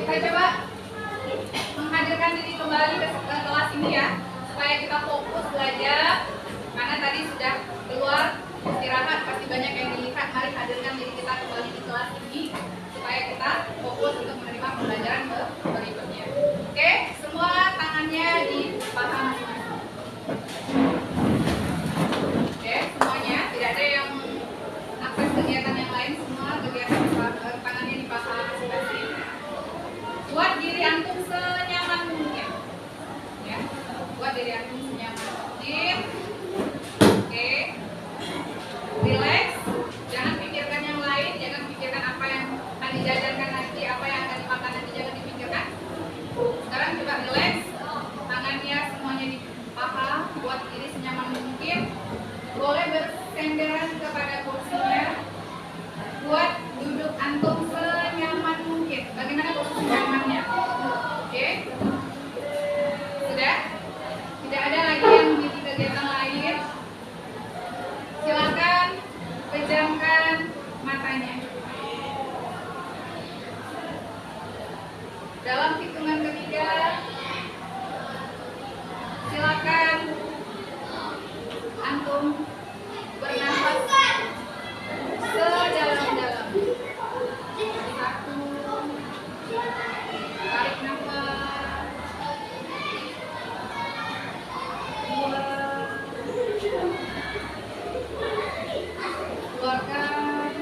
Kita coba menghadirkan diri kembali ke kelas ini ya, supaya kita fokus belajar. Karena tadi sudah keluar istirahat, pasti banyak yang dilihat. Mari hadirkan diri kita kembali di kelas ini supaya kita fokus untuk menerima pembelajaran berikutnya. Oke, semua tangannya di paha masing-masing. Oke, semuanya, tidak ada yang akses kegiatan yang lain, semua kegiatan tangannya di paha masing-masing. Buat diri antum senyaman mungkin. Ya, buat diri antum senyaman mungkin. Oke, relax, jangan pikirkan yang lain, jangan pikirkan apa yang akan dijajankan nanti, apa yang akan dimakan nanti, jangan dipikirkan. Sekarang coba relax, tangannya semuanya di paha, buat diri senyaman mungkin. Boleh bersenderan kepada kursinya, buat duduk antum senyaman mungkin. Bagaimana posisi nyamannya? Oke, sudah? Tidak ada lagi yang menjadi kegiatan lain. Silakan pejamkan matanya. Dalam hitungan ketiga, silakan antum bernafas sedalam-dalam. 1, tarik nafas. 2, keluarkan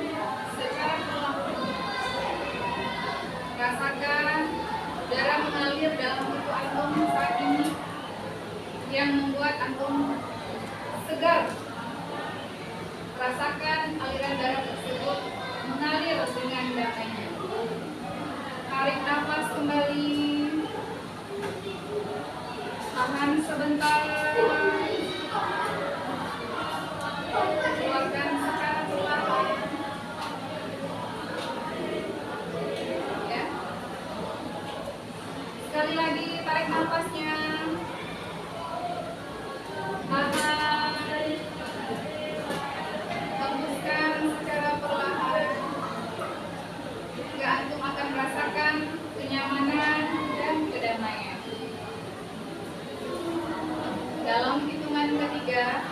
secara perlahan. Rasakan darah mengalir dalam tubuh antum saat ini yang membuat antum segar. Rasakan aliran darah tersebut mengalir dengan damainya. Tarik nafas kembali. Tahan sebentar. Keluarkan secara perlahan. Ya. Sekali lagi tarik nafasnya. Tahan. Hembuskan secara perlahan. Hingga antum akan merasakan kenyamanan dan kedamaian. Dalam hitungan ketiga,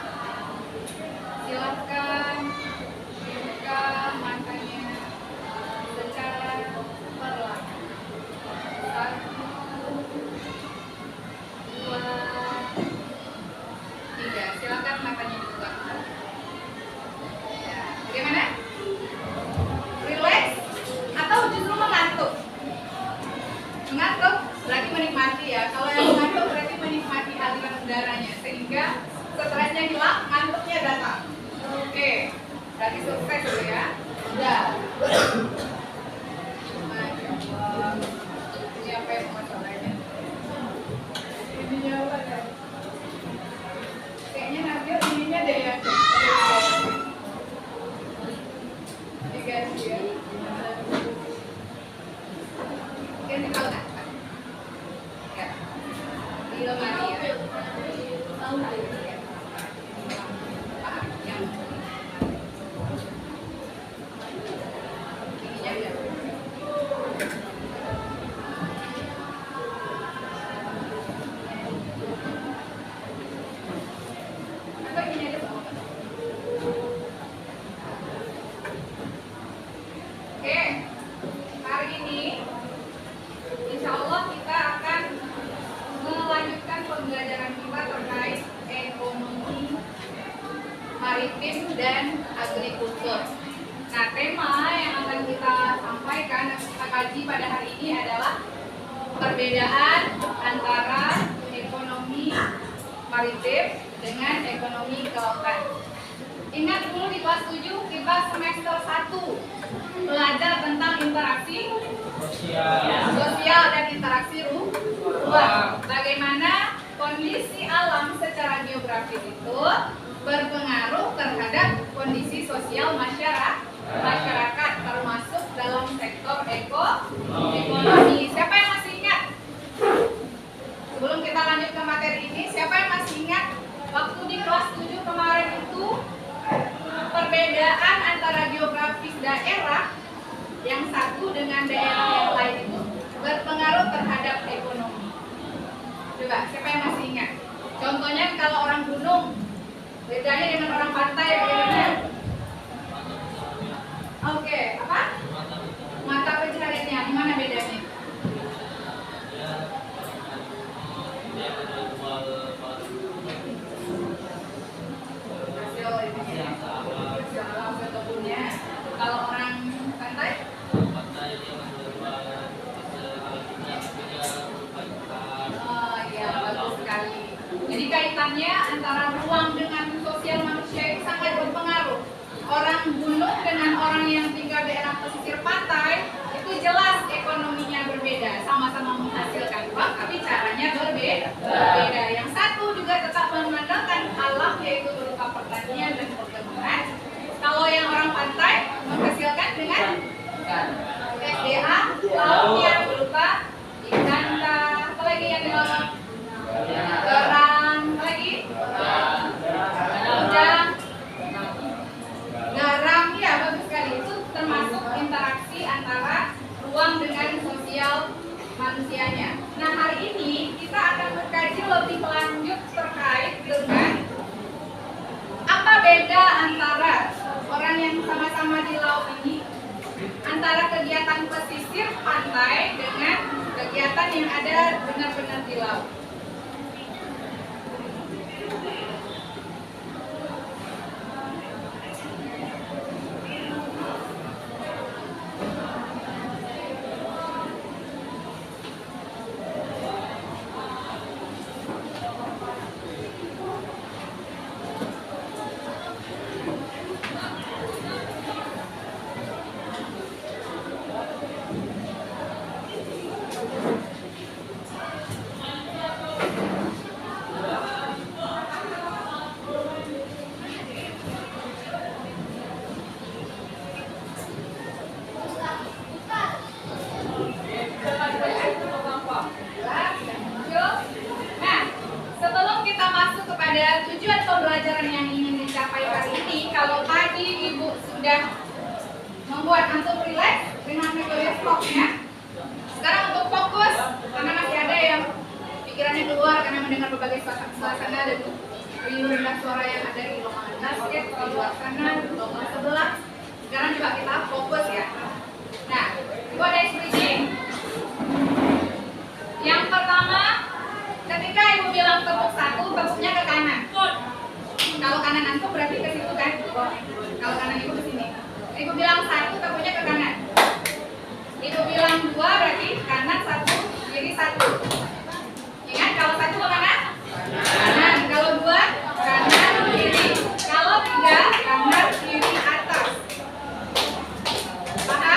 silakan buka matanya secara perlahan. 1, 2, 3. Silakan matanya dibuka. Ya, bagaimana? Relax atau justru mengantuk? Mengantuk berarti menikmati ya. Kalau yang mengantuk berarti menikmati aliran udaranya, sehingga stresnya hilang, ngantuknya datang. Oke, berarti sukses dulu ya. Udah. Masya Allah. Ini apa yang masalahnya? Ini apa ya? Kayaknya nanti ininya deh ya. Diganti ya. Ganti kalau nggak? Ya. Di lemari ya. Oke, hari ini insya Allah kita akan melanjutkan pembelajaran kita terkait ekonomi maritim dan agrikultur. Nah, tema yang akan kita sampaikan dan kita kaji pada hari ini adalah perbedaan antara ekonomi maritim dengan ekonomi kelautan. Ingat dulu di kelas 7 kita semester 1 belajar tentang interaksi sosial dan interaksi ruang. Bagaimana kondisi alam secara geografis itu berpengaruh terhadap kondisi sosial masyarakat termasuk dalam sektor ekonomi. Siapa yang masih ingat? Sebelum kita lanjut ke materi ini, siapa yang masih ingat waktu di kelas 7 kemarin itu perbedaan antara geografis daerah yang satu dengan daerah yang lain itu berpengaruh terhadap ekonomi. Coba, siapa yang masih ingat? Contohnya kalau orang gunung, bedanya dengan orang pantai bagaimana? Oke, apa? Mata pencahariannya, gimana bedanya? Hasil alam atau kebunnya. Kalau orang pantai? Oh iya, bagus sekali. Jadi kaitannya antara ruang dengan sosial manusia itu sangat berpengaruh. Orang gunung dengan orang yang tinggal di daerah pesisir pantai itu jelas ekonominya berbeda, sama-sama menghasilkan uang, tapi caranya berbeda. Yang satu juga tetap mengandalkan alam, yaitu berupa pertanian dan perkebunan. Kalau yang orang pantai menghasilkan dengan SDA, lautnya berupa ikan, apa lagi yang di laut? Kerang, apa lagi? Udang, garam, ya bagus sekali. Itu termasuk interaksi antara ruang dengan sosial manusianya. Nah, hari ini kita akan mengkaji lebih lanjut terkait dengan apa beda antara orang yang sama-sama di laut ini, antara kegiatan pesisir pantai dengan kegiatan yang ada benar-benar di laut. Tujuan pembelajaran yang ingin dicapai hari ini, kalau tadi Ibu sudah membuat antum rileks dengan metode stopnya, sekarang untuk fokus, karena masih ada yang pikirannya keluar karena mendengar berbagai suasana dan riuh rendah suara yang ada di lapangan basket, di luar sana, di lapangan sebelah. Sekarang juga kita fokus ya. Nah, Ibu ada explain. Yang pertama, ketika Ibu bilang tepuk satu, tepuknya ke kanan. Kalau kanan antum berarti ke situ kan? Kalau kanan Ibu ke sini. Ibu bilang satu, tepuknya ke kanan. Ibu bilang dua, berarti kanan satu, kiri satu. Ingat, kalau satu ke kanan? Kanan. Kalau dua, kanan, kiri. Kalau tiga, kanan, kiri, atas. Paham?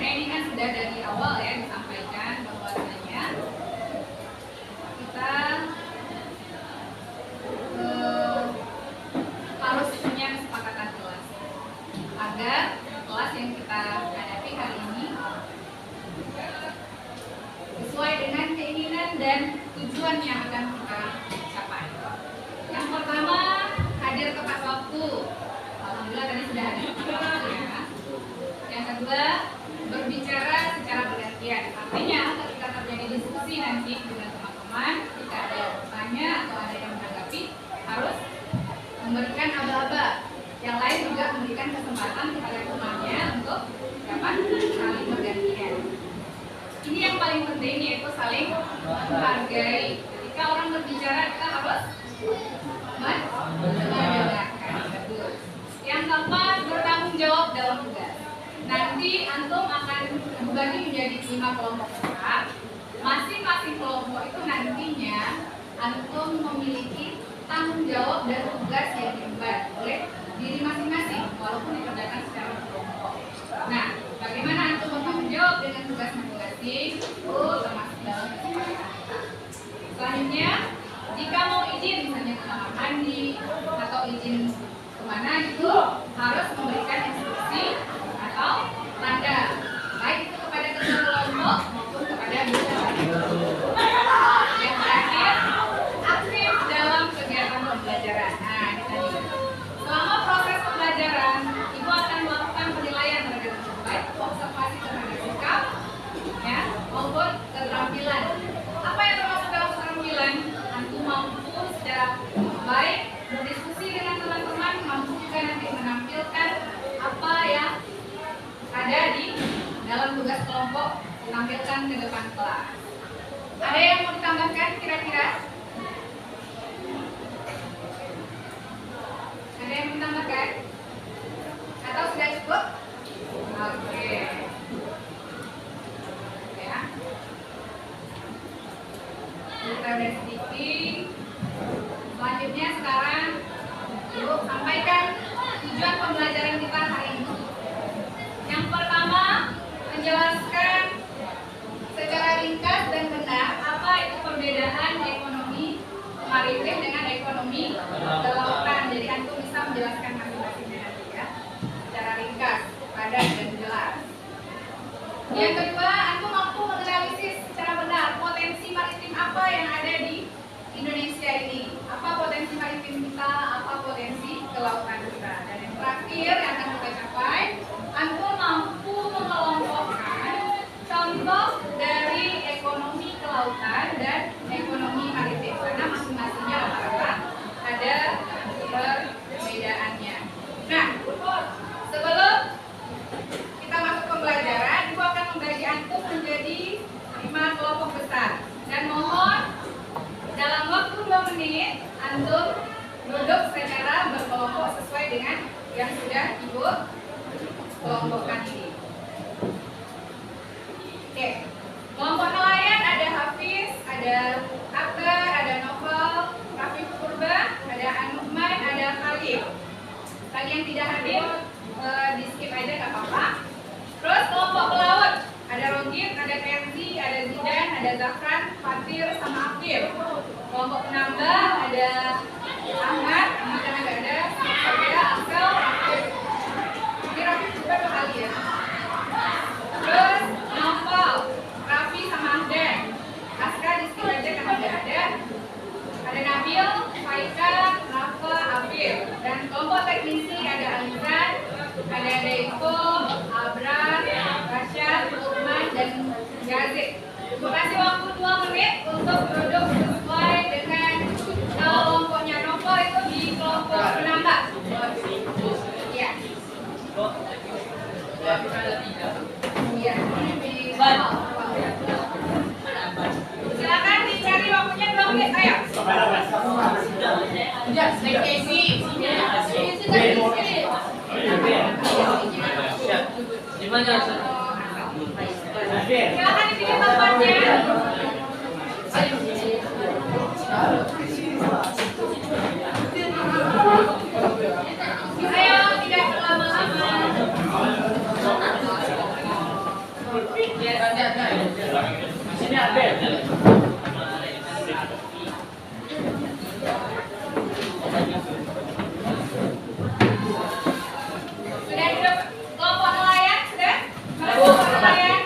Karena ini kan sudah dari awal ya disampaikan bahwasanya kita harus punya kesepakatan kelas agar kelas yang kita hadapi hari ini sesuai dengan keinginan dan tujuan yang akan kita capai. Yang pertama, hadir tepat waktu. Alhamdulillah tadi sudah hadir tepat waktu ya. Yang kedua, berbicara secara bergantian. Artinya ketika terjadi diskusi nanti dengan teman-teman, jika ada yang bertanya atau ada yang menanggapi, harus memberikan aba-aba. Yang lain juga memberikan kesempatan kepada temannya untuk dapat saling bergantian. Ini yang paling penting, yaitu saling menghargai. Ketika orang berbicara, kita harus mendengarkan. Yang keempat, bertanggung jawab dalam tugas. Nanti antum akan dibagi menjadi 5 kelompok besar. Masing-masing kelompok itu nantinya antum memiliki tanggung jawab dan tugas yang diemban oleh diri masing-masing, walaupun dikerjakan secara kelompok. Nah, bagaimana antum bertanggung jawab dengan tugas masing-masing? Itu termasuk dalam kesepakatan kita. Selanjutnya, jika mau izin misalnya ke kamar mandi atau izin kemana itu harus memberikan instruksi atau tanda, baik itu kepada ketua kelompok maupun kepada bicara. Yang terakhir, aktif dalam kegiatan pembelajaran. Nah, ini tadi. Selama proses pembelajaran, ibu akan melakukan penilaian terhadap baik observasi terhadap sikap, ya, maupun keterampilan. Apa yang termasuk dalam keterampilan? Antum mampu secara baik berdiskusi dengan teman-teman, mampu juga nanti menampilkan apa yang ada di dalam tugas kelompok, menampilkan ke depan kelas. Ada yang mau ditambahkan kira-kira? Ada yang mau ditambahkan? Atau sudah cukup? Oke. Ya. Kita udah sedikit. Selanjutnya sekarang Ibu sampaikan tujuan pembelajaran kita hari ini. Yang pertama, menjelaskan secara ringkas dan benar apa itu perbedaan ekonomi maritim dengan ekonomi kelautan. Jadi antum bisa menjelaskan masing-masingnya nanti ya, secara ringkas, padat dan jelas. Yang kedua, antum mampu menganalisis secara benar potensi maritim apa yang ada di Indonesia ini, apa potensi maritim kita, apa potensi kelautan kita. Dan yang terakhir yang akan kita capai, antum mampu mengelompokkan contoh dari ekonomi kelautan dan ekonomi maritim, karena masing-masingnya rata-rata ada perbedaannya. Nah, sebelum kita masuk pembelajaran, Ibu akan membagi antum menjadi 5 kelompok besar. Dan mohon dalam waktu 2 menit, antum duduk secara berkelompok sesuai dengan yang sudah Ibu kelompokkan ini. Oke, kelompok nelayan ada Hafiz, ada Akbar, ada Novel, Rafiq Purba, ada Anuman, ada Khalif. Bagi yang tidak hadir, di skip aja gak apa-apa. Terus kelompok pelaut, ada Rogit, ada Kenzi, ada Zidan, ada Zafran, Fatir, sama Akil. Kelompok penambah ada Ahmad, jika nggak ada, Sabeda, Aksel, Rafiq. Ini Rafiq juga 2 kali ya. Terus Novel, Raffi sama Ahdan. Aska di skip aja karena nggak ada. Ada Nabil, Faika, Rafa, Afif. Dan kelompok teknisi ada Alizan, ada Deiko, Abrar, Rasyad, Lukman, dan Gazik. Ibu kasih waktu 2 menit untuk duduk sesuai dengan kelompoknya. Novel itu di kelompok penambah. Iya. Iya. Silakan dicari waktunya 2 menit, ayo. Ya, gimana? Silakan dipilih tempatnya. Ayo, tidak berlama-lama. Sini ada. Sudah hidup kelompok nelayan? Sudah? Kelompok nelayan?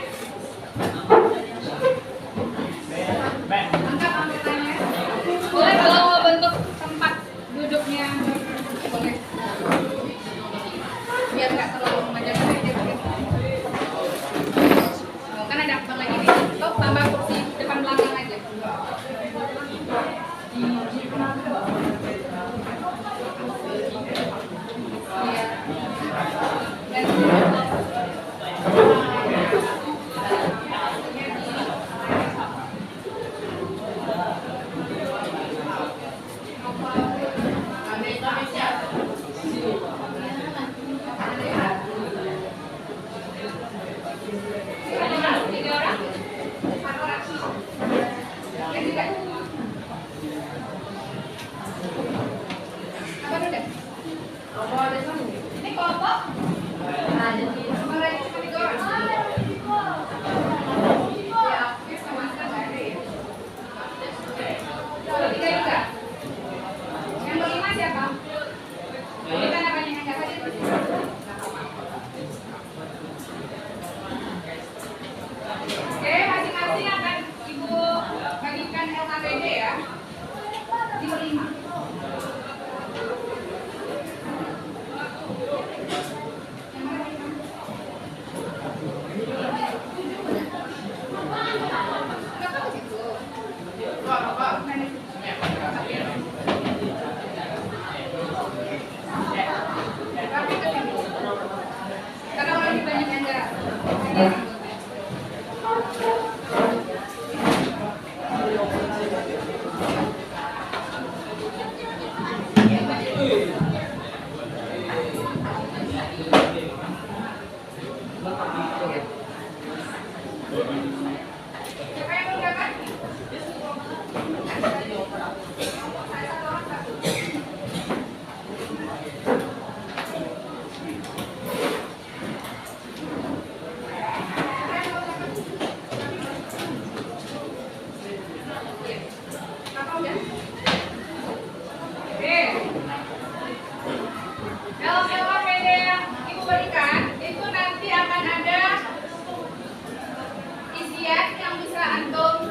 Angkat angkatannya. Boleh kalau mau bentuk tempat duduknya. Boleh. Biar nggak terlalu memanjang aja. Kan ada apa lagi nih? Oh, tambah kursi depan belakang aja. Iya. Tiga orang? Empat orang? Yang tiga? Apa udah? Ini kelompok? Mereka cuma 3 orang? Ya, oke, sama sekali nggak ada ya. Kalau 3 juga? Yang kelima siapa? Ini kan namanya yang nggak hadir. Oke, masing-masing akan Ibu bagikan LKPD ya. Di berlima. Yang mana lima? Nggak tahu situ. Tapi ke sini. Karena lebih banyak yang nggak hadir. Siapa yang berangkat? Apa udah? Oke. LKPD yang Ibu berikan itu nanti akan ada isian yang bisa antum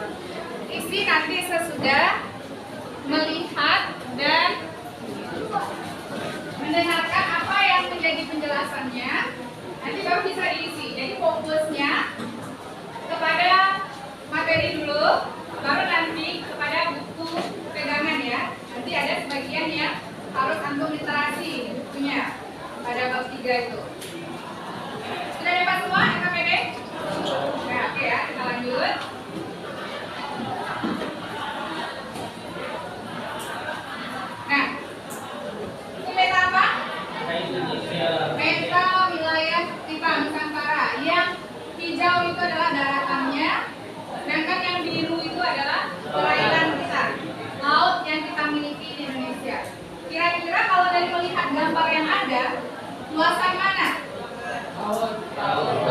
isi nanti sesudah melihat dan mendengarkan apa yang menjadi penjelasannya. Nanti baru bisa diisi. Jadi fokusnya kepada materi dulu, baru nanti kepada buku pegangan ya. Nanti ada sebagian yang harus antum literasi bukunya pada bab 3 itu. Sudah dapat semua LKPD? Nah, oke ya, kita lanjut. Nah, ini peta apa? Peta wilayah kita Nusantara. Yang hijau itu adalah daratannya, sedangkan yang biru itu adalah perairan kita, laut yang kita miliki di Indonesia. Kira-kira kalau dari melihat gambar yang ada, luasan mana?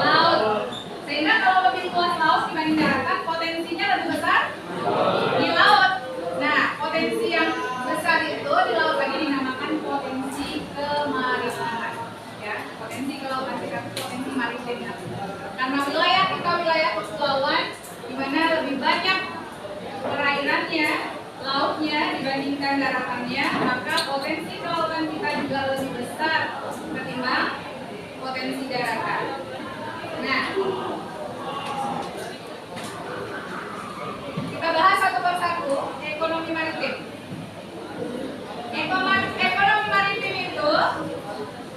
Laut. Sehingga kalau lebih luas laut dibanding daratan, potensinya lebih besar di laut. Nah, potensi yang besar itu di laut lagi dinamakan potensi kemaritiman. Ya, potensi kelautan kita potensi maritim. Karena wilayah kita wilayah kepulauan, di mana lebih banyak perairannya, lautnya dibandingkan daratannya, maka potensi kelautan kita juga lebih besar ketimbang potensi daratan. Nah, kita bahas satu persatu ekonomi maritim. Ekonomi maritim itu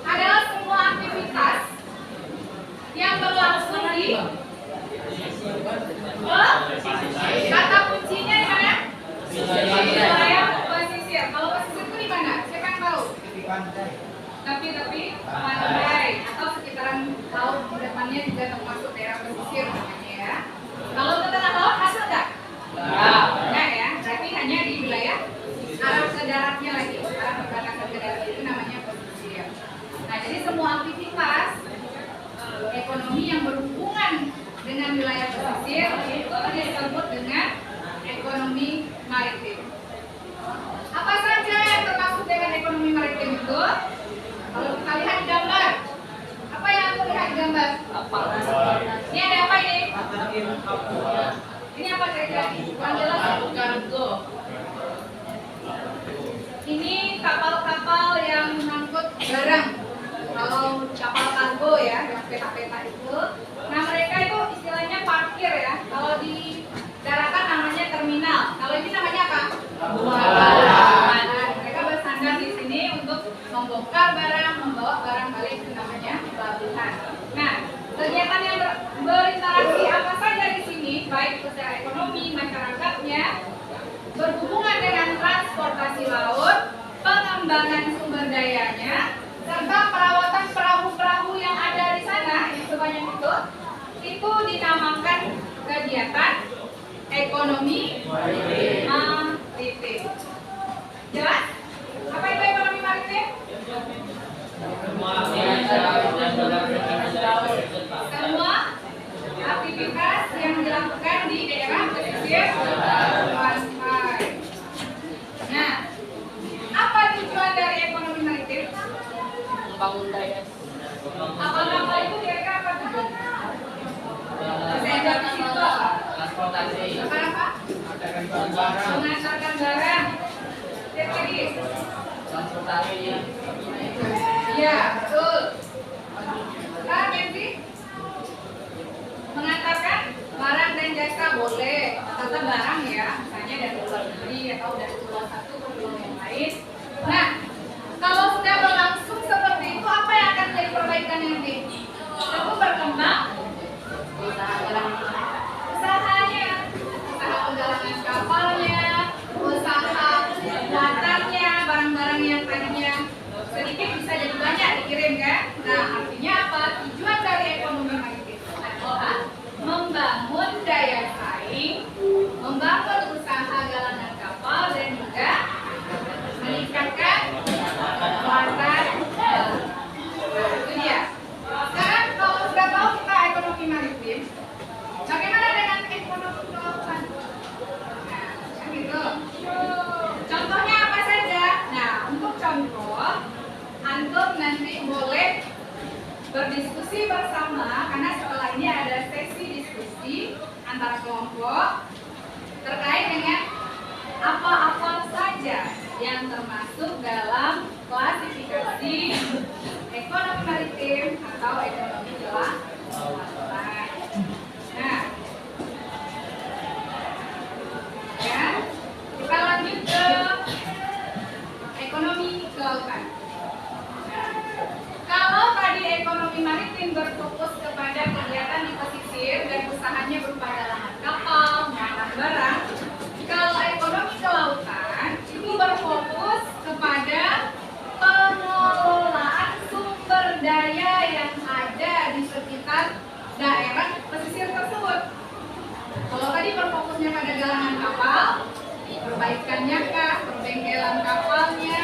adalah semua aktivitas yang berlangsung di kata kuncinya di mana? Di wilayah pesisir. Kalau pesisir itu di mana? Siapa yang tahu? Tapi pantai atau sekitaran laut di depannya juga termasuk daerah pesisir namanya ya. Kalau ke tengah laut masuk nggak? Enggak ya. Berarti hanya di wilayah arah ke daratnya lagi. Arah perbatasan ke darat itu namanya pesisir. Nah, jadi semua aktivitas ekonomi yang berhubungan dengan wilayah pesisir itu disebut dengan ekonomi maritim. Apa saja yang termasuk dengan ekonomi maritim itu? Kalau kita lihat gambar, apa yang aku lihat di gambar? Ini ada apa ini? Ini apa kira-kira? Kurang jelas. Ini kapal-kapal yang mengangkut barang. Kalau kapal kargo ya, yang peta-peta itu. Nah mereka itu istilahnya parkir ya. Kalau di daratan namanya terminal. Kalau ini namanya apa? Pelabuhan. Nah, mereka bersandar di sini untuk membongkar barang, membawa barang balik ke namanya pelabuhan. Nah, kegiatan yang berinteraksi apa saja di sini, baik secara ekonomi masyarakatnya, berhubungan dengan transportasi laut, pengembangan sumber dayanya, serta perawatan perahu-perahu yang ada di sana, yang sebanyak itu dinamakan kegiatan ekonomi maritim. Jelas? Apa itu ekonomi maritim? Semua aktivitas yang dilakukan di daerah pesisir pantai. Nah, apa tujuan dari ekonomi maritim? Membangun daya Apa itu kira-kira apa tujuan? Saya di situ apa? transportasi, Apa? Mengantarkan barang. Jadi, transportasi ya. iya, betul. Nanti mengantarkan barang dan jasa boleh, kata barang ya, misalnya dari luar negeri atau dari pulau satu ke pulau yang lain. Nah, kalau sudah berlangsung seperti itu, apa yang akan jadi perbaikan nanti? Tentu berkembang usahanya, usaha penggalangan kapalnya, usaha muatannya, barang-barang yang tadinya sedikit bisa jadi banyak dikirim kan? Nah, artinya apa? Tujuan dari ekonomi maritim adalah membangun daya saing, membangun usaha galangan kapal dan juga meningkatkan muatan. Nah, itu dia. Sekarang kalau sudah tahu kita ekonomi maritim, bagaimana dengan ekonomi kelautan? Nah, kan gitu. Contohnya apa saja? Nah, untuk contoh, antum nanti boleh berdiskusi bersama karena setelah ini ada sesi diskusi antara kelompok terkait dengan apa-apa saja yang termasuk dalam klasifikasi ekonomi maritim atau ekonomi kelautan. Nah, ya, kita lanjut ke ekonomi kelautan. Nah, kalau tadi ekonomi maritim berfokus kepada kegiatan di pesisir dan usahanya berupa galangan kapal, muatan barang, kalau ekonomi kelautan itu berfokus kepada pengelolaan sumber daya yang ada di sekitar daerah pesisir tersebut. Kalau tadi berfokusnya pada galangan kapal, perbaikannya kah, perbengkelan kapalnya,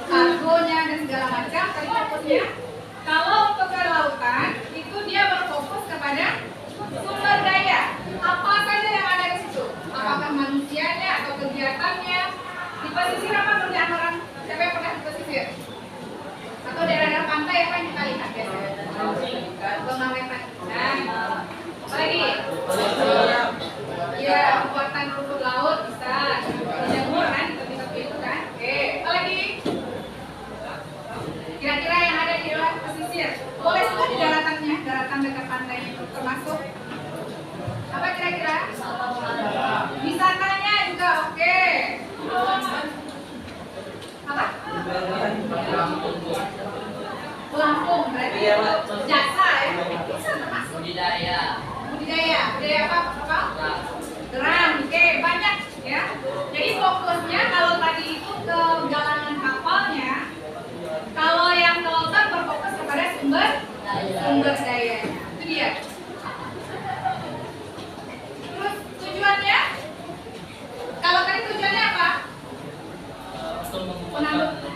kargonya dan segala macam, tadi fokusnya. Kalau untuk kelautan, itu dia berfokus kepada sumber daya. Apa saja yang ada di situ? Apakah manusianya atau kegiatannya? Di pesisir apa kerjaan orang? Siapa yang pernah di pesisir? Atau daerah-daerah pantai apa yang kita lihat biasanya? Pengawetan. Nah, apa lagi? Ya, pembuatan rumput laut bisa. Dijemur kan, tepi-tepi itu kan. Oke, apa lagi? Kira-kira yang ada di daerah pesisir. Boleh juga di daratannya, daratan dekat pantai itu termasuk. Apa kira-kira? Wisatanya juga oke. Apa? Pelampung, berarti itu jasa ya. Bisa termasuk. Budidaya. Budidaya apa? Gerang, oke, banyak ya. Jadi fokusnya kalau tadi itu ke galangan kapalnya, kalau yang kelautan berfokus kepada sumber dayanya. Itu dia. Terus tujuannya? Kalau tadi tujuannya apa?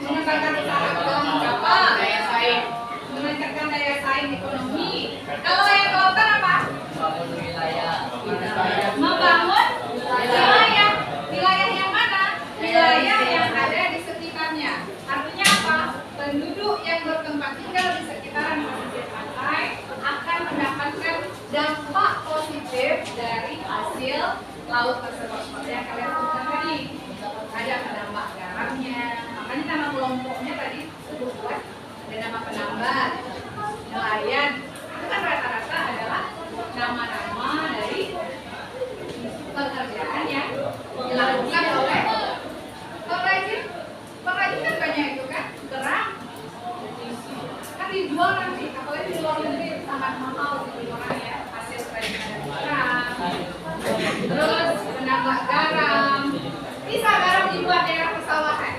Mengembangkan usaha galangan kapal, daya saing, meningkatkan daya saing ekonomi. Kalau yang kelautan apa? Membangun wilayah. dari hasil laut tersebut. Seperti yang kalian sebutkan tadi, ada penambah garamnya, makanya nama kelompoknya tadi buat ada nama penambah, nelayan, itu kan rata-rata adalah nama-nama dari pekerjaan yang dilakukan oleh pengrajin. Pengrajin kan banyak itu kan, gerak, kan dijual nanti, apalagi di luar negeri sangat mahal di orang ya, hasil kerajinan gerak, terus penambah garam. Bisa garam dibuat daerah persawahan?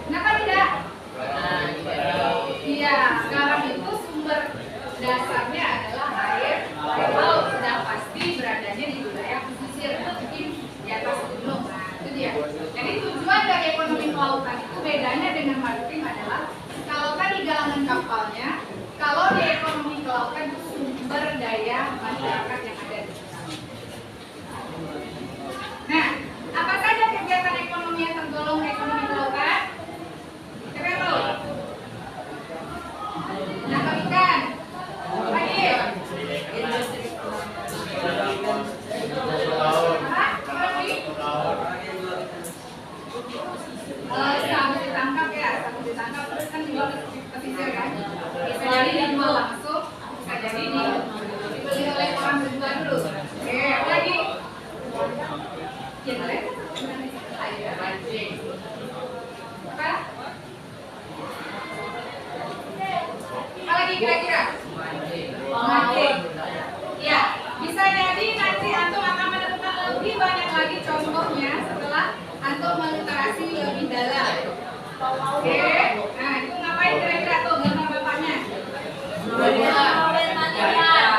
Kenapa tidak? Iya, garam itu sumber dasarnya adalah air laut, sudah pasti beradanya di wilayah pesisir, mungkin di atas gunung. Nah, itu dia. Jadi tujuan dari ekonomi kelautan itu bedanya dengan maritim adalah kalau tadi galangan kapalnya, kalau di ekonomi kelautan itu sumber daya masyarakat yang ada di sana. Nah, apa saja kegiatan ekonomi yang tergolong ekonomi kelautan? Siapa yang tahu? Nangkap ikan. Lagi? Sabut ditangkap ya, sabut ditangkap terus kan dijual ke pesisir kan? Bisa jadi dijual langsung, bisa jadi dibeli oleh orang berjual dulu. Oke, lagi? Yang lain? Mancing. Apa? Apa lagi kira-kira? Mancing. Ya, bisa jadi nanti antum akan menemukan lebih banyak lagi contohnya setelah antum meliterasi lebih dalam. Oke, nah itu ngapain kira-kira tuh gambar bapaknya?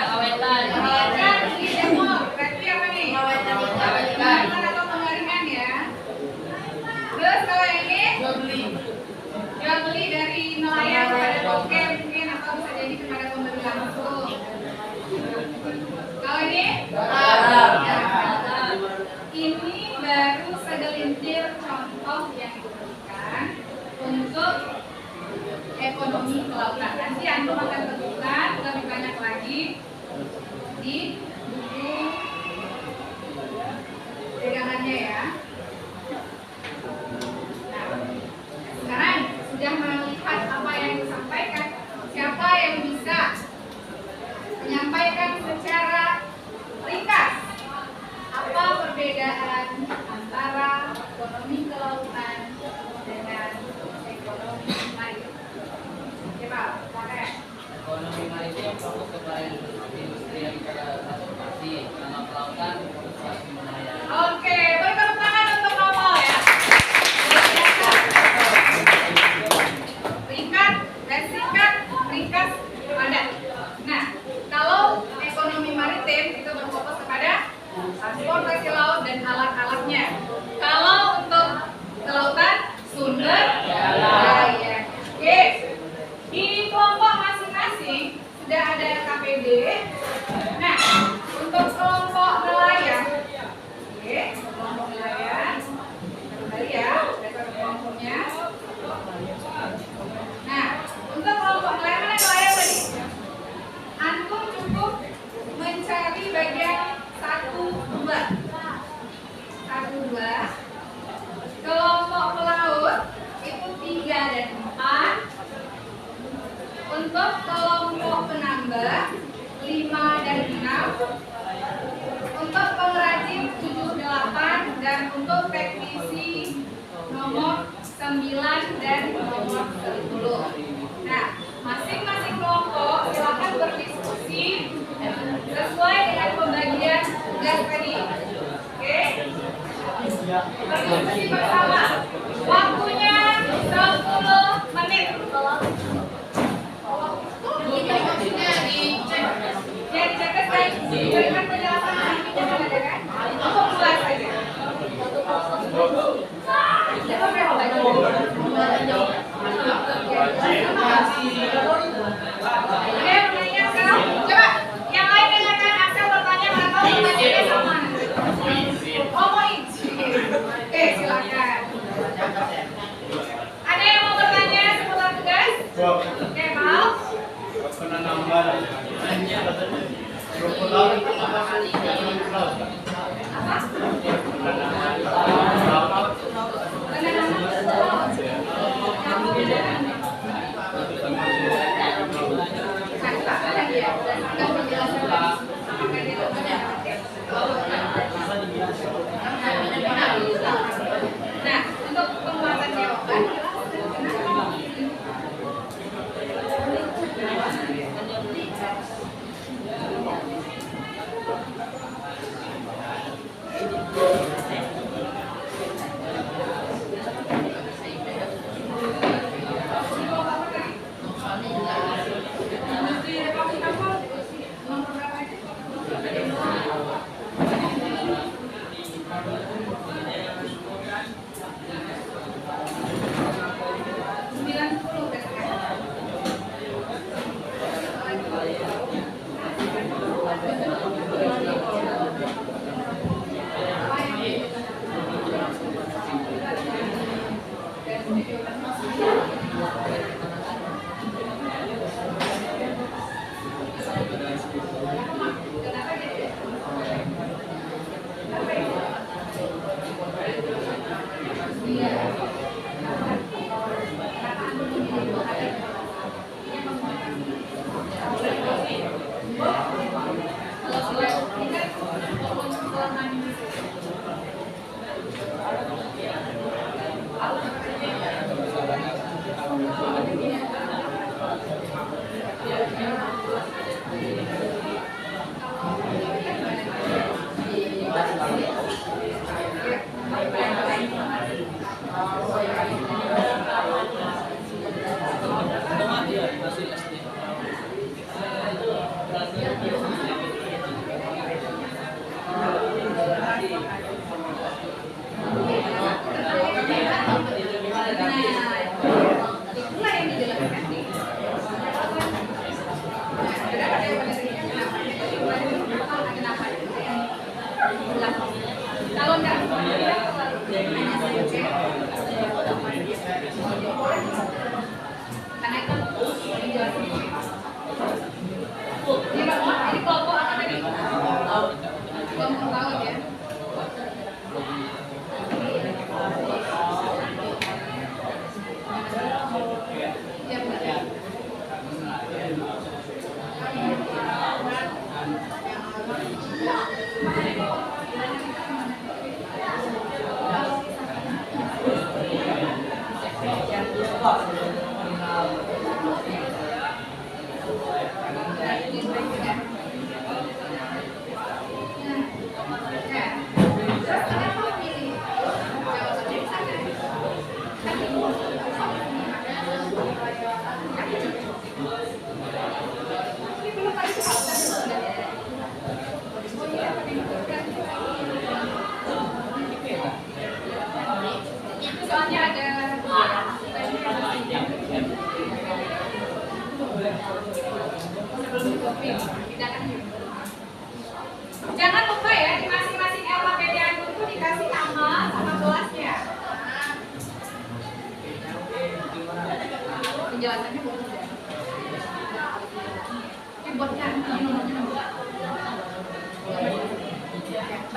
Kawetan di demo, berarti apa nih? Kawetan atau pengeringan ya. Terus kalau ini? Jual beli dari nelayan kepada token mungkin, atau bisa jadi kepada pembeli langsung. Kalau ini? Ini baru segelintir contoh yang diberikan untuk ekonomi kelautan. Nanti antum akan temukan lebih banyak lagi di buku pegangannya ya. Nah, sekarang sudah melihat apa yang disampaikan, siapa yang bisa menyampaikan secara ringkas apa perbedaan antara ekonomi kelautan dengan ekonomi maritim? Coba, pakai. Ekonomi maritim fokus kepada industri yang transportasi, karena kelautan transportasi nelayan. Oke, beri tepuk tangan untuk Novel ya. Ringkat dan singkat, ringkas, padat. Nah, kalau ekonomi maritim itu berfokus kepada transportasi laut dan alat-alatnya. Kalau untuk kelautan, sumber daya. Oke, di kelompok masing-masing sudah ada KPD. Nah, untuk kelompok nelayan, oke, kelompok nelayan, kembali ya, ada kelompoknya. Nah, untuk kelompok nelayan, mana nelayan tadi? Antum cukup mencari bagian 1, 2. Kelompok pelaut itu 3 dan 4. Untuk kelompok penambah 5 dan 6. Untuk pengrajin 7, 8. Dan untuk teknisi nomor 9 dan nomor 10. Nah, masing-masing kelompok silakan berdiskusi sesuai dengan pembagian tugas tadi. Oke? Berdiskusi bersama. Waktunya 10 menit. Ya, dicatat kan? Berikan penjelasan nantinya kan ada kan? Untuk kelas saja. Oke, pertanyaan sekarang. Coba, yang lain dengarkan Axel bertanya, mana tahu pertanyaannya sama. Oh, mau izin. Oke, silakan. Ada yang mau bertanya seputar tugas? Oke, Mal. Penambah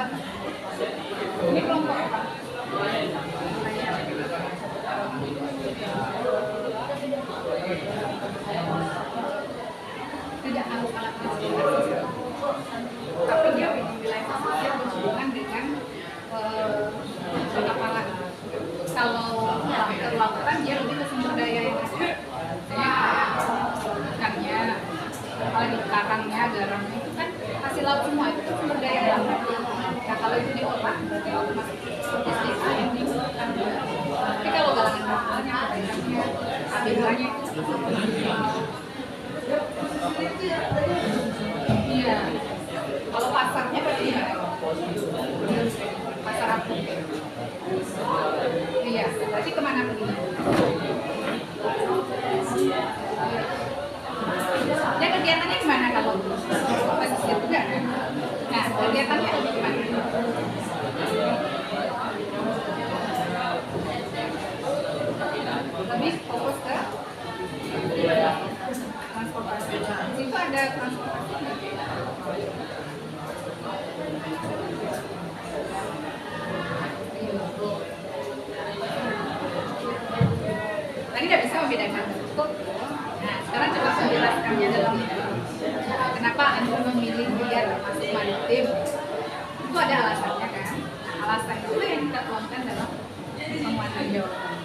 Ini kelompok apa? Tidak harus alat transportasi, tapi dia memang wilayah pesisir berhubungan dengan kapal. Kalau kelautan dia lebih ke sumber daya yang ada, ikannya, apalagi karangnya, garamnya itu kan hasil laut semua, itu kan sumber daya alam. Nah kalau itu diolah berarti otomatis logistik yang dibutuhkan. Tapi kalau galangan kapalnya, ikannya, abk-nya itu iya. Kalau pasarnya berarti gimana? Pasar apa? Iya, berarti kemana pergi? Ya kegiatannya gimana kalau pesisir juga kan? Nah, kegiatannya gimana? Lebih fokus ke transportasi. Di situ ada transportasi nggak? Tadi tidak bisa membedakan bentuk. Nah, sekarang coba menjelaskannya dalam kenapa Anda memilih dia termasuk maritim. Itu ada alasannya kan? Alasan itu yang kita tuangkan dalam penguatan jawaban.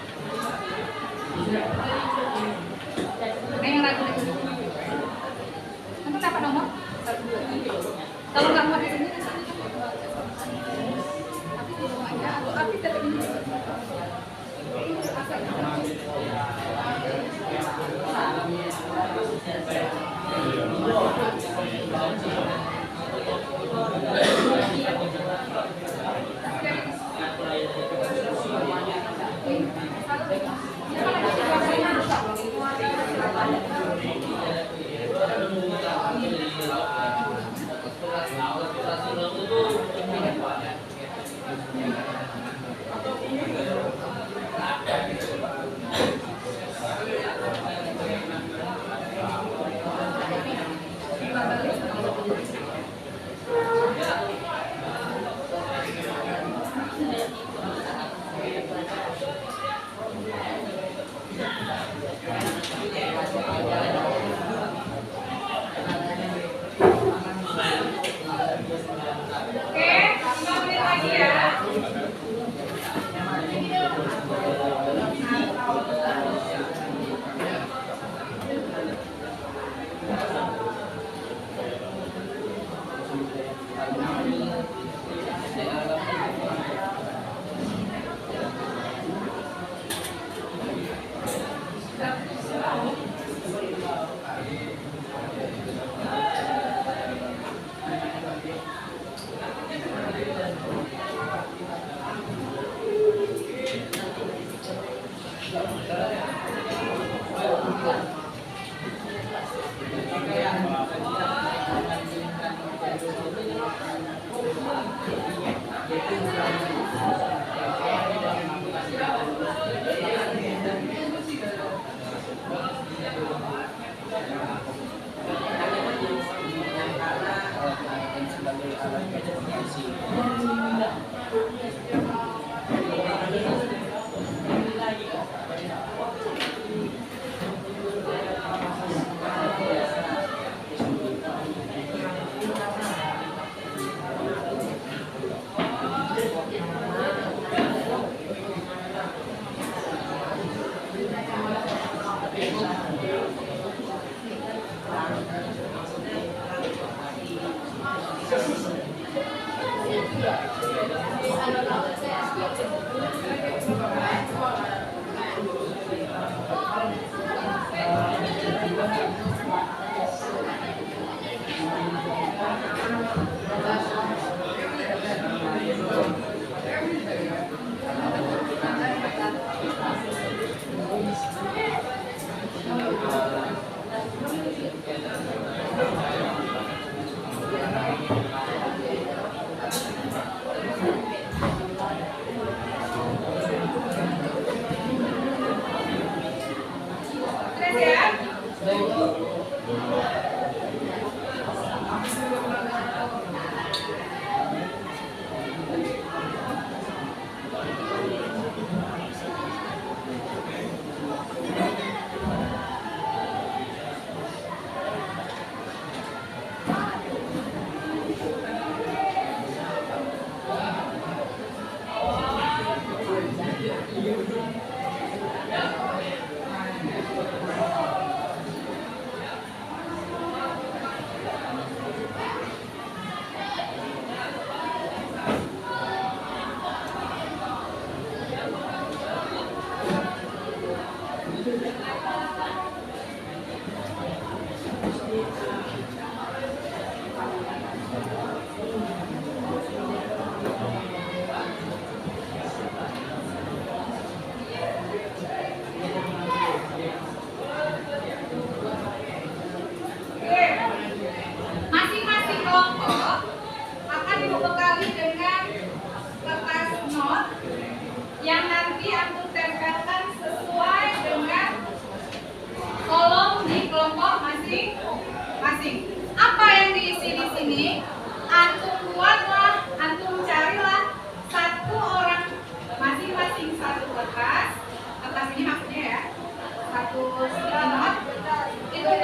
Nah, yang ragu lagi. Nanti dapat nomor 1, 2. Kalau nggak mau di sini, tapi di rumah aja atau tapi tetap ini.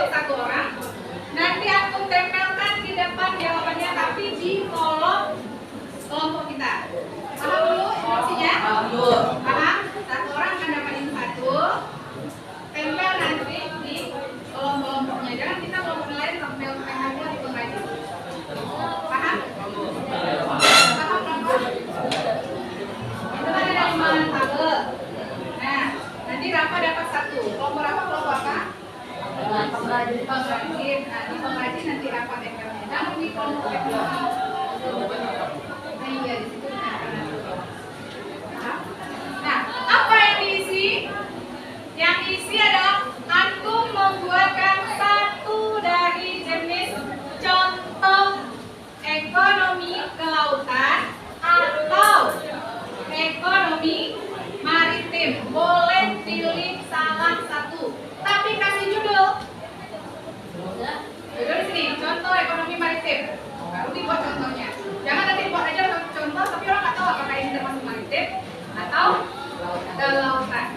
untuk satu orang. Nanti aku tempelkan di depan jawabannya, tapi di kolom kelompok kita. Paham dulu instruksinya? Paham? Satu orang akan dapatin satu. Tempel nanti di kolom-kelompoknya. Jangan kita kelompok lain tempel tempelnya di pengrajin. Paham? Paham kelompok? Itu kan ada 5 tabel. Nah, nanti Rafa dapat satu. Kelompok Rafa kelompok apa? Pengrajin. Nah, di pengrajin nanti Rafa tempelnya. Namun di kelompok ekonomi. Nah, iya di situ. Nah, apa yang diisi? Yang diisi adalah antum membuatkan satu dari jenis contoh ekonomi kelautan atau ekonomi maritim. Boleh pilih salah satu, tapi kasih judul. Judul di sini, contoh ekonomi maritim. Baru dibuat contohnya. Jangan nanti buat aja contoh, tapi orang nggak tahu apakah ini termasuk maritim atau kelautan.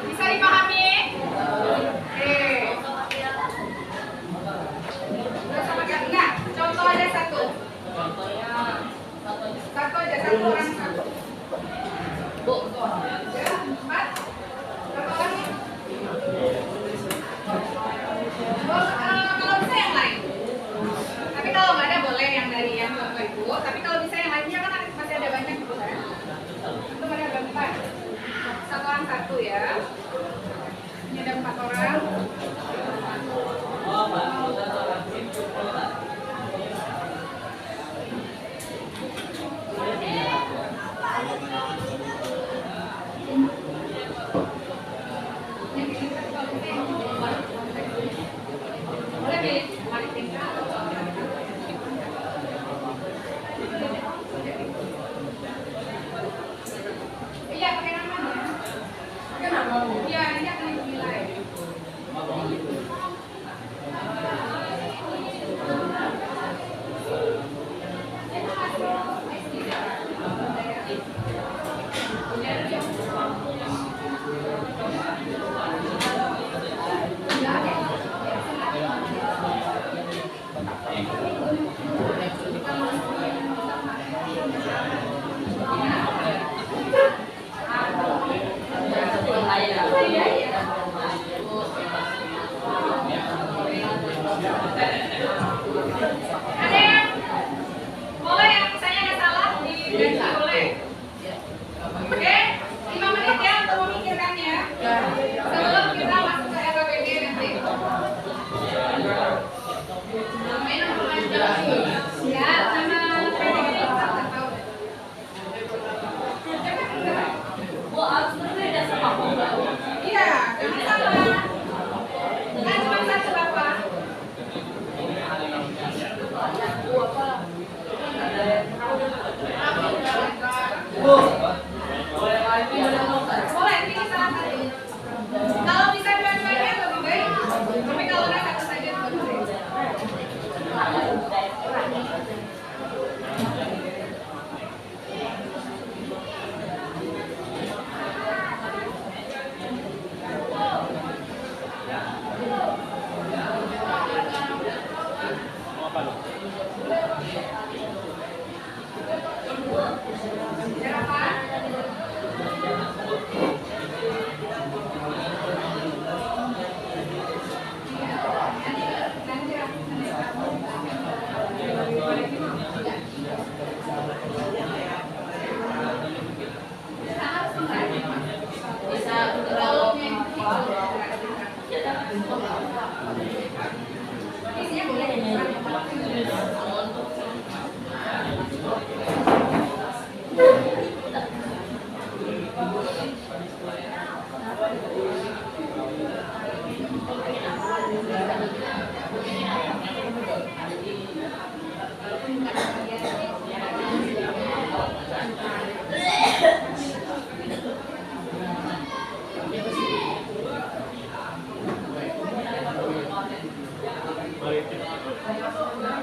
Bisa dipahami? Oke. Udah sama kan? Enggak. Contoh aja satu. Satu aja, satu orang satu. Bu. Ya, 4. Berapa orang? Kalau bisa yang lain. Tapi kalau nggak ada boleh yang dari yang Bapak Ibu. Tapi kalau bisa yang lainnya kan masih ada banyak gitu kan. Itu ada berapa? Satu orang satu ya. Ini ada 4 orang. Boleh pilih maritim. Iya, pakai namanya. Iya, ini akan dinilai. Ada yang boleh yang misalnya ada salah diganti boleh. Oke, 5 menit ya untuk memikirkannya sebelum kita masuk ke LKPD nanti. Ya, sama PDD kita tahu. Bu, harus berbeda sama Bu. Iya, jangan salah. Kan cuma satu Bapak. Boleh pilih salah satu. Kalau bisa dua-duanya lebih baik. Tapi kalau nggak satu saja lebih baik.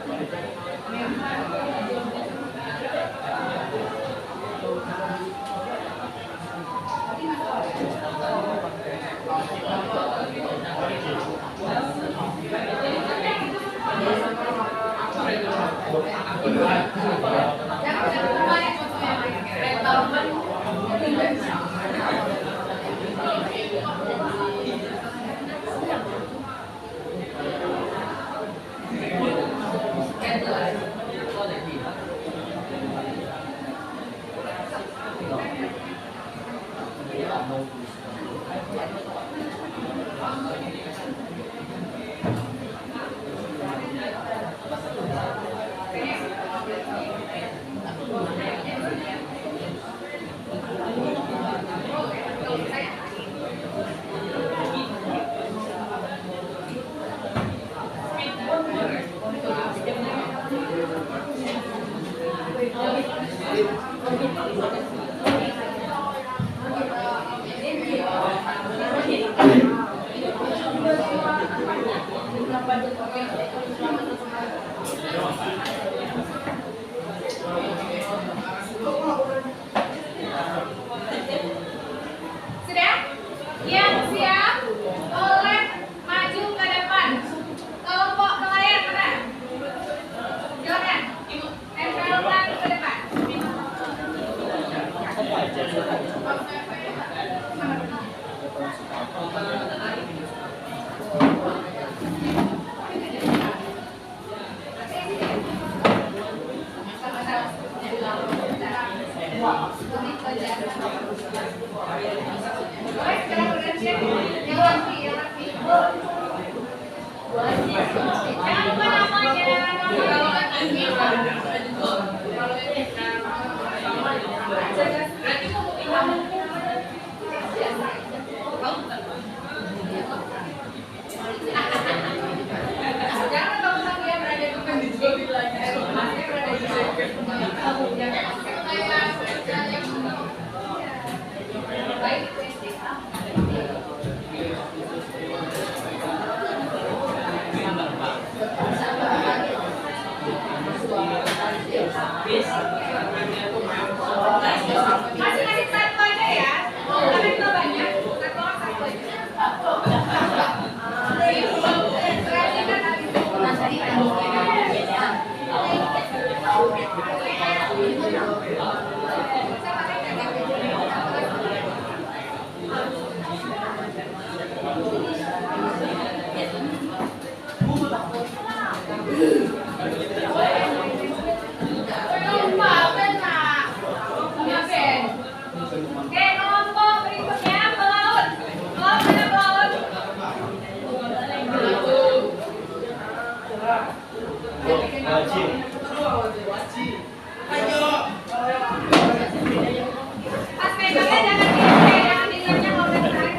Maritim. Sudah? Yang siap boleh maju ke depan. Kelompok nelayan mana? Silakan. Tempelkan ke depan. Boleh sekarang bergantian. Yang laki, yang laki. Jangan lupa namanya. Jangan kalau dia berada di baik. Masing-masing satu aja ya. Karena kita banyak, satu orang satu aja. Oke, kelompok berikutnya pelaut. Pelaut mana pelaut? Pas pegangnya jangan dilihatnya kalau udah ketarik.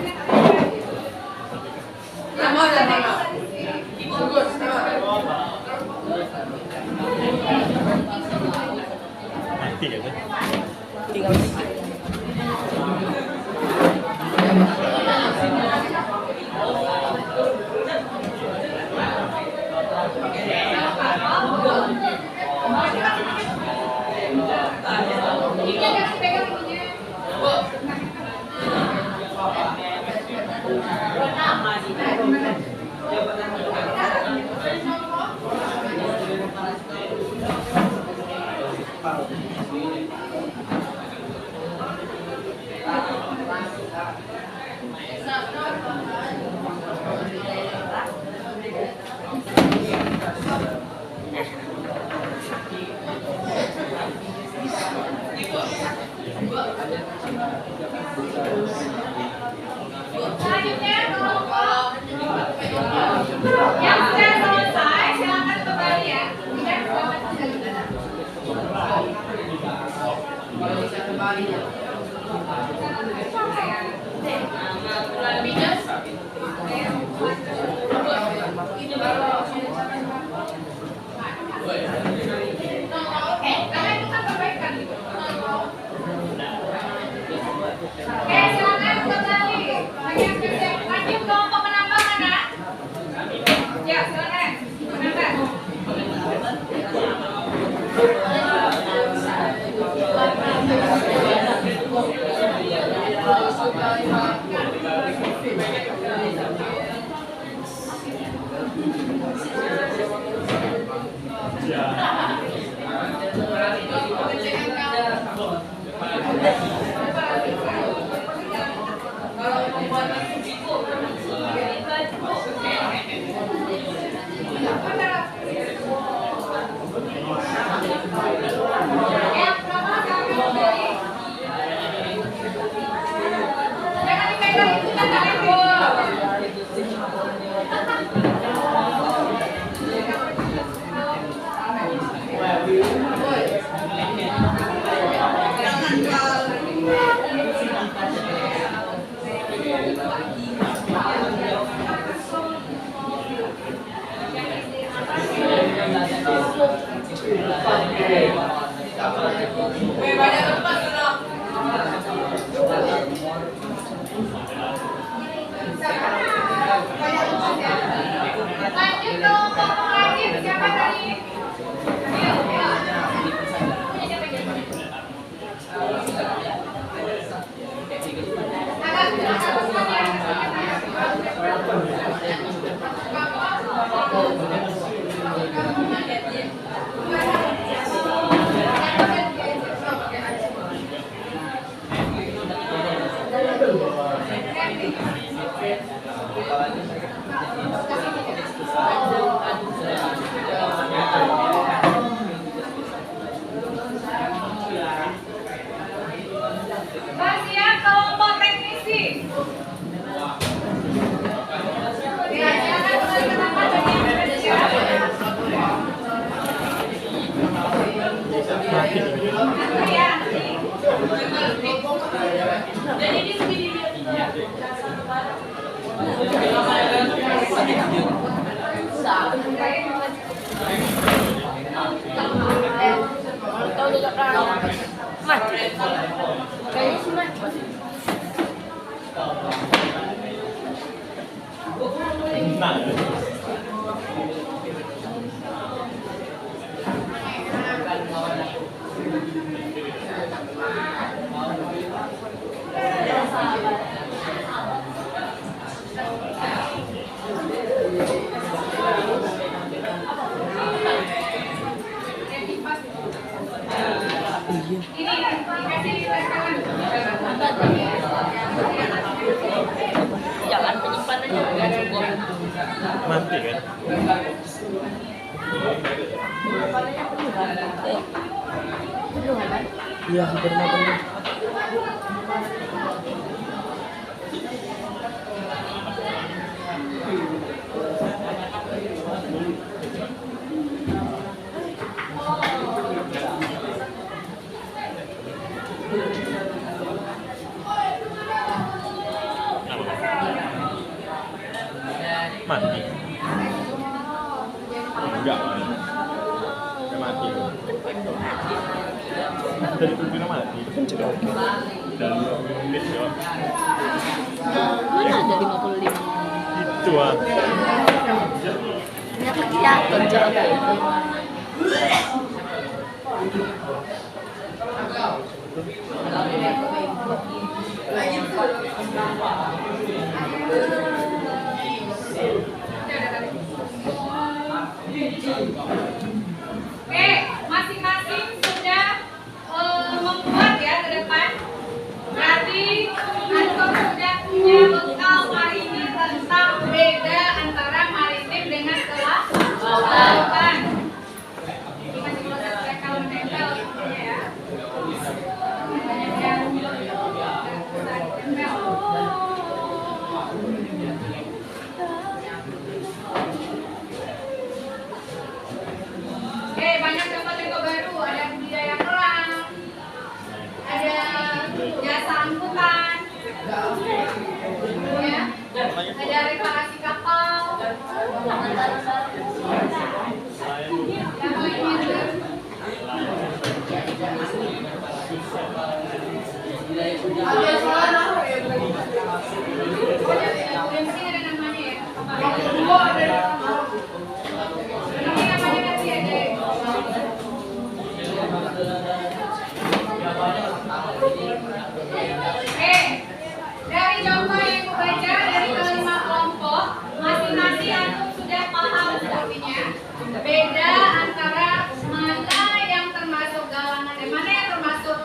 Selanjutnya kelompok yang sudah selesai silakan kembali ya. Tidak selamat Oke, karena itu kan perbaikan gitu. Oke, silakan kembali. Lanjut kelompok penambang mana? Ya, silakan. Penambang. Mas, kayaknya sih mas. Ini dikasih tes tangan. Jangan penyimpanannya nggak cukup. Mati kan? Belum kan? Iya, hampir mati. Mati. Enggak. Enggak mati. Tadi pun mati. Pencegah. Dan menit jawab. Mana ada 55? Itu ah. Ternyata jatuh jaga itu. Oke, masing-masing sudah membuat ya ke depan. Berarti antum sudah punya bekal hari ini tentang beda antara maritim dengan kelautan. Ini masih proses mereka menempel sepertinya ya. Banyak yang susah ditempel. Banyak contoh-contoh baru, ada budidaya kerang, ada jasa angkutan, ya, ada reparasi kapal, yang lainnya. Yang penting ada namanya ya. Ini namanya nanti ada. Dari contoh yang aku baca dari kelima kelompok, masing-masing antum sudah paham sepertinya beda antara mana yang termasuk galangan dan mana yang termasuk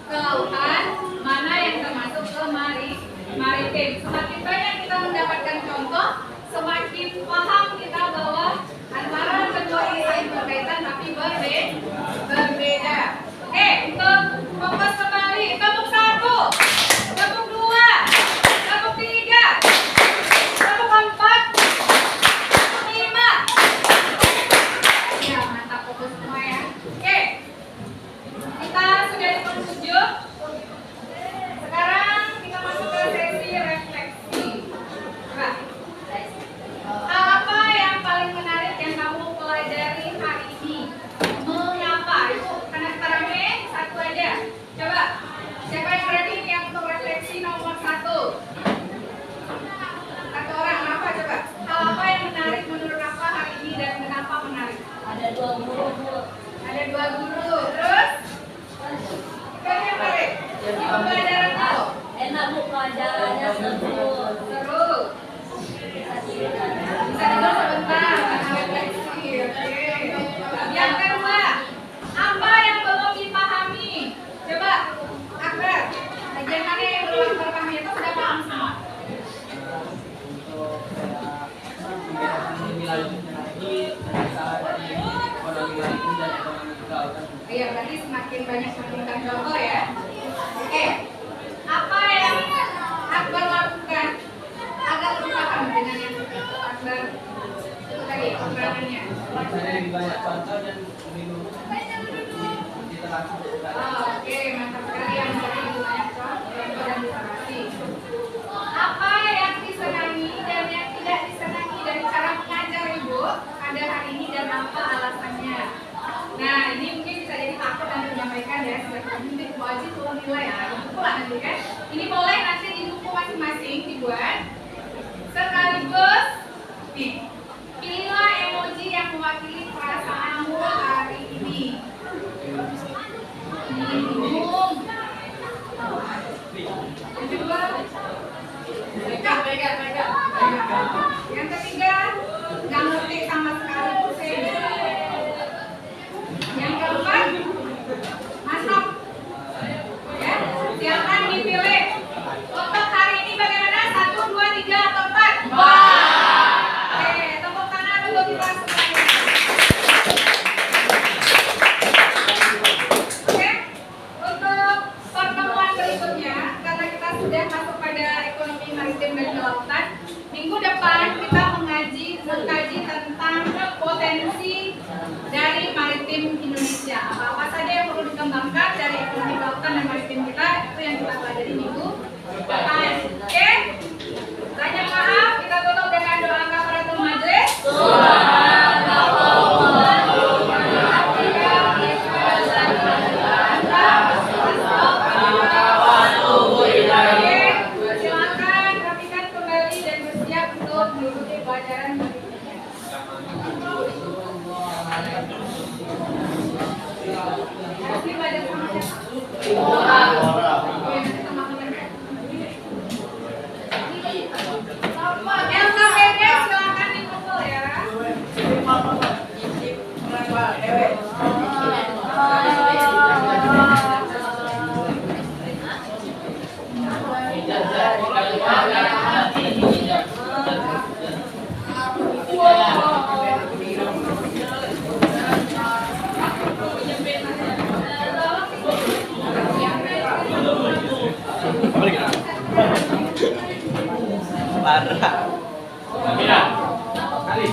kelautan, mana yang termasuk ke maritim. Semakin banyak kita mendapatkan contoh, semakin paham kita bahwa antara kedua ini saling berkaitan tapi berbeda. Untuk fokus kembali, kelompok 1, kelompok 2, kelompok 3, kelompok 4, kelompok 5. Ya, mantap fokus semua ya. Kita sudah di penghujung. Sekarang kita masuk ke sesi refleksi. Coba. Hal apa yang paling menarik yang kamu pelajari hari ini? Mengapa? Itu karena rame satu aja. Coba. Siapa yang berani yang untuk refleksi nomor 1? Satu orang. Apa coba? Hal apa yang menarik menurut apa hari ini dan kenapa menarik? Ada 2 guru. Ada 2 guru. Terus? Itu yang menarik. Di pembelajaran tahu. Enak bu pelajarannya seru. Seru. Bisa dengar sebentar, karena refleksi. Oke. Yang kedua, apa yang belum dipahami? Coba, Akbar, bagian mana yang belum dipahami itu sudah paham semua? Iya, berarti semakin banyak menemukan contoh ya. Oke, apa yang Akbar lakukan agar lebih paham dengan yang Akbar itu tadi keterangannya? Lebih banyak contoh dan Oke, mantap sekali yang tadi lebih banyak contoh dan literasi. Apa yang disenangi dan yang tidak disenangi dari cara mengajar Ibu pada hari ini dan apa alasannya? Nah, ini mungkin bisa jadi takut dan menyampaikan nanti Bu Aji turun nilai ya, pula nanti kan. Ini boleh nanti di buku masing-masing dibuat. Sekaligus, nih, pilihlah emoji yang mewakili perasaanmu hari ini. Bingung. Yang kedua, yang ketiga, nggak ngerti sama sekali pusing. Yang keempat, masuk. Ya, silakan dipilih. Untuk hari ini bagaimana? 1, 2, 3 atau 4? Oke, tepuk tangan untuk kita semuanya. Oke, untuk pertemuan berikutnya, karena kita sudah masuk pada ekonomi maritim dan kelautan, minggu depan kita mengkaji tentang potensi dari maritim Indonesia. Apa-apa saja yang perlu dikembangkan dari ekonomi kelautan dan maritim kita, itu yang kita pelajari minggu depan. Oke? Banyak maaf, kita tutup dengan doa kafaratul majelis. Silakan rapikan kembali dan bersiap untuk mengikuti pelajaran berikutnya. Kasih belajar sama siapa? LKPD silakan dikumpul ya. Apa lagi? Parah. Mira. Kali.